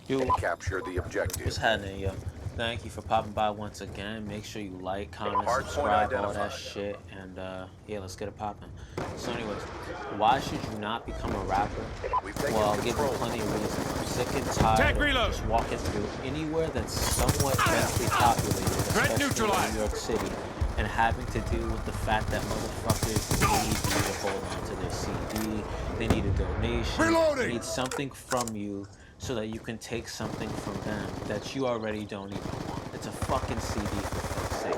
You and capture the objective. what's happening, yo? Thank you for popping by once again. Make sure you like, comment, Hardpoint subscribe, all that identified. shit, and yeah, let's get it popping. So, anyways, why should you not become a rapper? We've taken Well, I'll give you control. plenty of reasons. I'm sick and tired of just walking through anywhere that's somewhat densely populated, especially in New York City, and having to deal with the fact that motherfuckers need you to hold on to their CD, they need a donation, they need something from you so that you can take something from them that you already don't even want. It's a fucking CD for fuck's sake.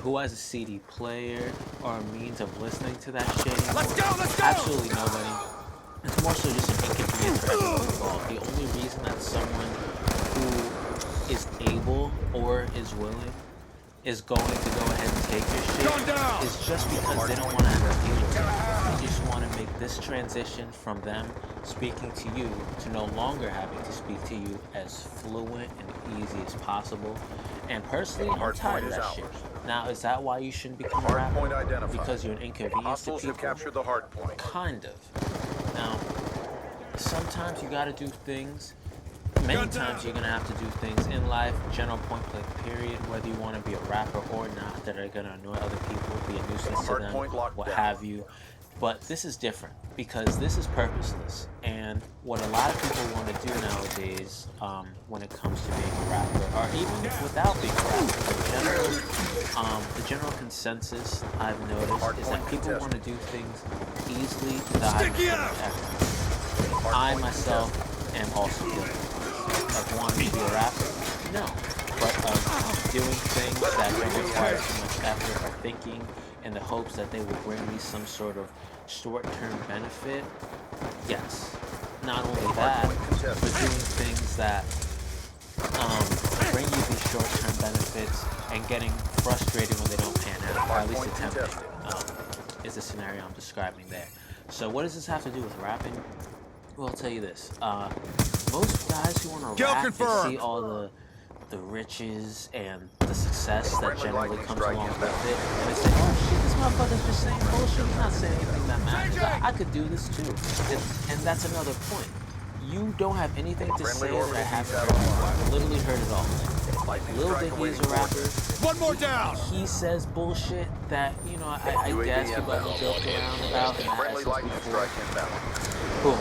Who has a CD player or a means of listening to that shit anymore? Let's go! Absolutely nobody. It's more so just an inconvenience for everyone involved. The only reason that someone who is able or is willing is going to go ahead and take your shit is just because they don't want to have to deal with it. They just want to make this transition from them speaking to you to no longer having to speak to you as fluent and easy as possible. And personally, I'm tired of that shit. Now, is that why you shouldn't become a rapper? Because you're an inconvenience to Hostiles people? have captured the hard point. Kind of. Now, sometimes you gotta do things. Many times you're gonna have to do things in life, general point blank period, whether you want to be a rapper or not, that are gonna annoy other people, be a nuisance to them, what have you. But this is different because this is purposeless. And what a lot of people want to do nowadays, when it comes to being a rapper, or even without being a rapper, the general consensus I've noticed is that people want to do things easily without having to put in effort. I myself am also guilty of wanting to be a rapper. No. But doing things that don't require too much effort or thinking in the hopes that they will bring me some sort of short-term benefit. Yes. Not only that, but doing things that bring you these short-term benefits and getting frustrated when they don't pan out, or at least attempting it, is the scenario I'm describing there. So what does this have to do with rapping? Well, I'll tell you this. Most guys who want to rap, they see all the riches and the success that generally comes along with it, and they say, oh shit, this motherfucker's just saying bullshit, he's not saying anything that matters. I could do this too. And that's another point. You don't have anything to say that I haven't heard before. I've literally heard it all. Like, Lil Dicky's a rapper. One more down! He says bullshit that, you know, I guess people have joked around about in the essence before. Boom.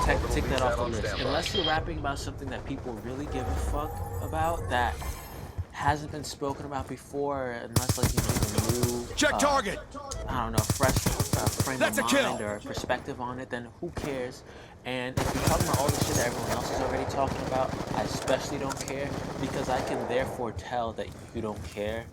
Take that off the list. Unless you're rapping about something that people really give a fuck about, that hasn't been spoken about before, unless like you need a new target. I don't know, fresh frame of mind or perspective on it, then who cares? And if you're talking about all the shit that everyone else is already talking about, I especially don't care, because I can therefore tell that you don't care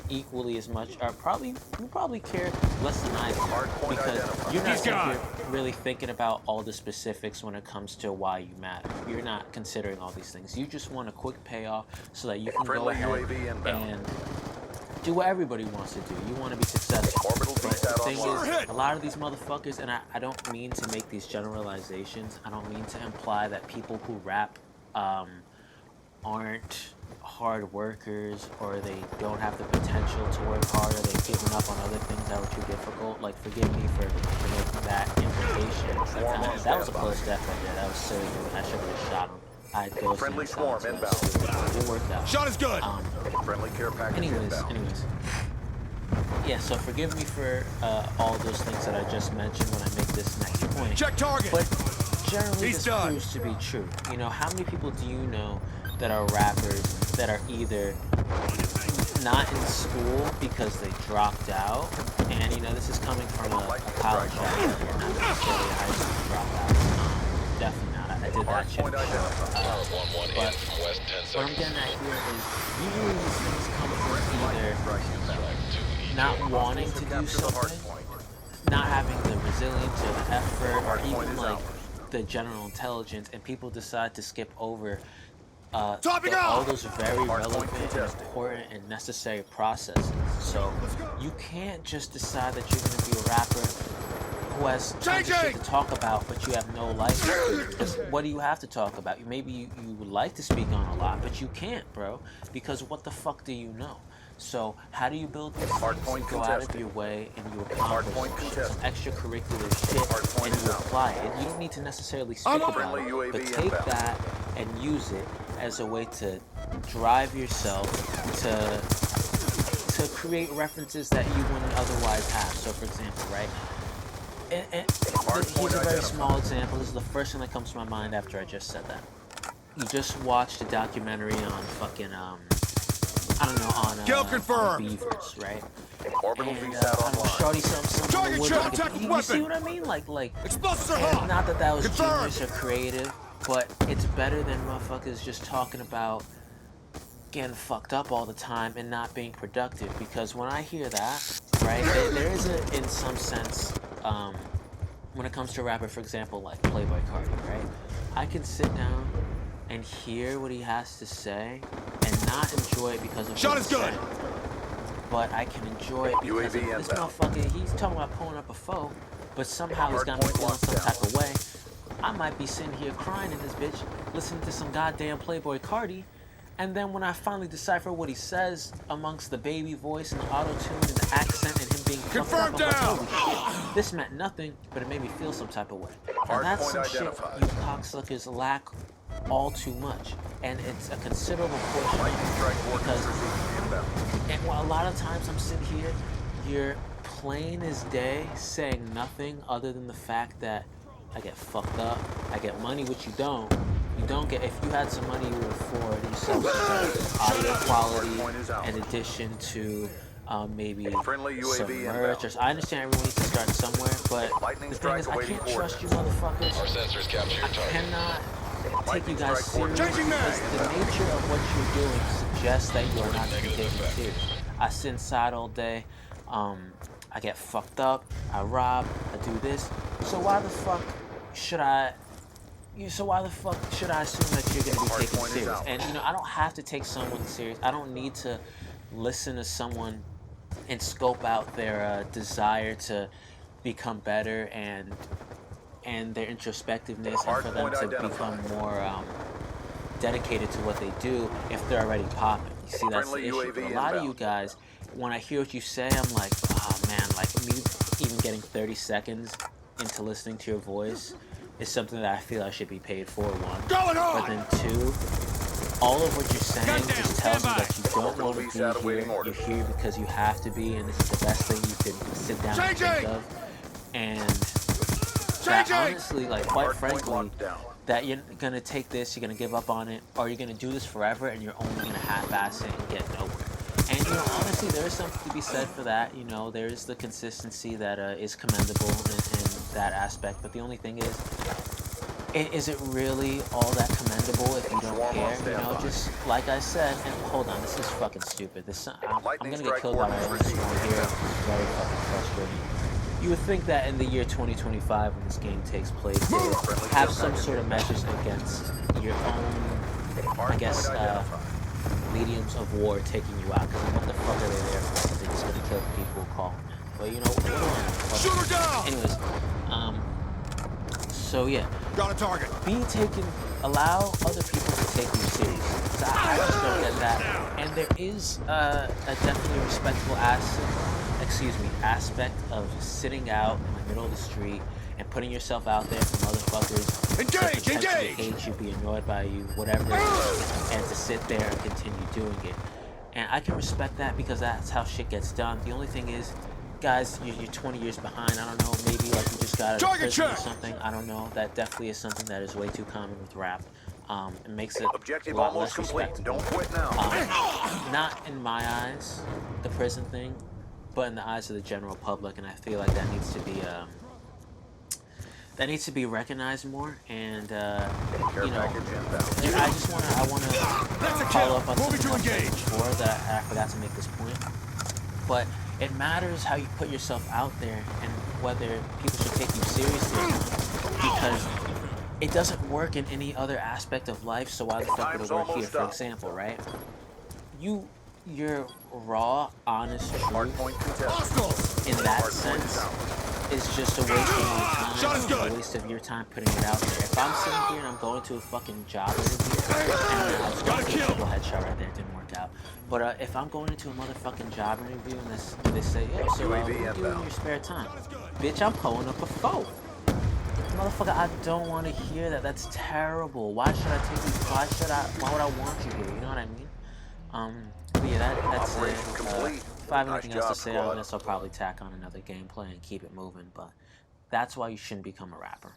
equally as much, or you probably care less than I do, because you're not really thinking about all the specifics when it comes to why you matter. You're not considering all these things. You just want a quick payoff so that you can go ahead and do what everybody wants to do. You want to be successful. But the thing is, a lot of these motherfuckers, and I don't mean to make these generalizations, I don't mean to imply that people who rap aren't hard workers, or they don't have the potential to work harder, they've given up on other things that were too difficult. Like, forgive me for making that implication. That was a close death right there. That was silly. I should have shot him. I had ghosts friendly swarm inbound. It worked out. Shot is good. Friendly care package anyways. Yeah, so forgive me for all those things that I just mentioned when I make this next point. Check target. But generally, this proves to be true. You know, how many people do you know that are rappers that are either not in school because they dropped out, and you know, this is coming from a college dropout, not necessarily a high school dropout. Definitely not. I did that shit. But what I'm getting at here is usually these things come from either not wanting to do something, not having the resilience or the effort, or even like the general intelligence, and people decide to skip over all those very relevant and important and necessary processes. So you can't just decide that you're going to be a rapper who has tons of shit to talk about, but you have no life experience. Because what do you have to talk about? Maybe you would like to speak on a lot, but you can't, bro. Because what the fuck do you know? So how do you build these things? You go out of your way and you accomplish some extracurricular shit and you apply it. You don't need to necessarily speak about it, but take that and use it as a way to drive yourself to create references that you wouldn't otherwise have. So, for example, right? Here's a very small example. This is the first thing that comes to my mind after I just said that. You just watched a documentary on fucking I don't know, on beavers, right? Orbital And VSAT online. shorty some wood, like, you see what I mean? Like Explosives are and hot. not that was Confirmed. genius or creative, but it's better than motherfuckers just talking about getting fucked up all the time and not being productive. Because when I hear that, right, there is a, in some sense, when it comes to a rapper, for example, like Playboy Cardi, right? I can sit down and hear what he has to say and not enjoy it because of Shot what is he's good. saying. But I can enjoy it because UAV of this inbound. motherfucker. He's talking about pulling up a foe, but somehow he's got me Hardpoint feeling locked some down. type of way. I might be sitting here crying in this bitch, listening to some goddamn Playboy Cardi, and then when I finally decipher what he says amongst the baby voice and the auto-tune and the accent and him being fucked up, I'm Confirmed like, down. holy shit, this meant nothing, but it made me feel some type of way. Now that's some Hardpoint shit identified. you cocksuckers lack all too much, and it's a considerable portion of Lightning it, strike because ordnance inbound. and while a lot of times I'm sitting here, you're plain as day saying nothing other than the fact that I get fucked up, I get money, which you don't. You don't get, if you had some money, you would afford yourself some audio quality in addition to maybe Friendly some UAV merch. inbound. I understand everyone needs to start somewhere, but Lightning the thing is, I strike can't awaiting trust you coordinates. motherfuckers. Our sensors capture your I target. cannot take you Lightning guys strike serious Changing because mag. the nature of what you're doing suggests that you are not being Negative taken effect. serious. I sit inside all day, I get fucked up, I rob, I do this. So why the fuck should I assume that you're gonna be taken Hardpoint is serious? out. And I don't have to take someone serious. I don't need to listen to someone and scope out their desire to become better and their introspectiveness, and for them Hardpoint to identified. become more dedicated to what they do if they're already popping. You see, that's the Friendly issue. UAV But a lot of you inbound. guys, when I hear what you say, I'm like, oh man, like me even getting 30 seconds into listening to your voice is something that I feel I should be paid for, one. Going But on. then two, all of what you're saying Gun down, just tells me stand that you don't Orbital want to VSAT be awaiting here. You're orders. here because you have to be, and this is the best thing you can sit down and think Changing. of. And that Changing. honestly, like, quite Hardpoint frankly, locked down. that you're gonna take this, you're gonna give up on it, or you're gonna do this forever and you're only gonna half-ass it and get nowhere. And honestly, there is something to be said for that. There is the consistency that is commendable in that aspect. But the only thing is it really all that commendable if you don't Swarm on care? standby. Just like I said. And hold on, this is fucking stupid. I'm Lightning gonna get strike killed by my own orders swarm received. here. It's very fucking frustrating. You would think that in the year 2025, when this game takes place, they would Friendly have care some package sort of inbound. measures against your own, I guess, Hardpoint identified. mediums of war taking you out. Because what the fuck are they there for? They're just gonna kill the people who call them. But what do I know? Shoot her down. Anyways, so yeah, Got a target. allow other people to take you serious. 'Cause I just don't get that. And there is a definitely respectable aspect of sitting out in the middle of the street and putting yourself out there for motherfuckers Engage, to potentially engage! hate you, be annoyed by you, whatever it is, and to sit there and continue doing it. And I can respect that because that's how shit gets done. The only thing is, guys, you're 20 years behind. I don't know, maybe like you just got out of Target prison or check! something. I don't know. That definitely is something that is way too common with rap. It makes it Objective a lot almost less complete. respectable. Don't quit now. Not in my eyes, the prison thing, but in the eyes of the general public, and I feel like that needs to be recognized more. And Care you know, package inbound. I wanna That's a follow kill. up on Moving something to else I said engage. before that I forgot to make this point. But it matters how you put yourself out there and whether people should take you seriously or not, because it doesn't work in any other aspect of life. So why the fuck would Time's it work here? almost For up. example, right? Your raw, honest truth Hardpoint contested. Hostiles. in that Hardpoint sense is out. is just a waste of your time. Shot is It's good. a waste of your time putting it out there. If I'm sitting here and I'm going to a fucking job interview, and I was going to take a triple headshot right there, it didn't work out. But if I'm going into a motherfucking job interview and they say, yo, so what do you do in inbound. your spare time? Bitch, I'm pulling up a foe. Motherfucker, I don't want to hear that. That's terrible. Why should I take you? Why would I want you here? You know what I mean? But yeah, that's Operation it. complete. If I have Nice anything else to job, say, I squad. guess I'll probably tack on another gameplay and keep it moving. But that's why you shouldn't become a rapper.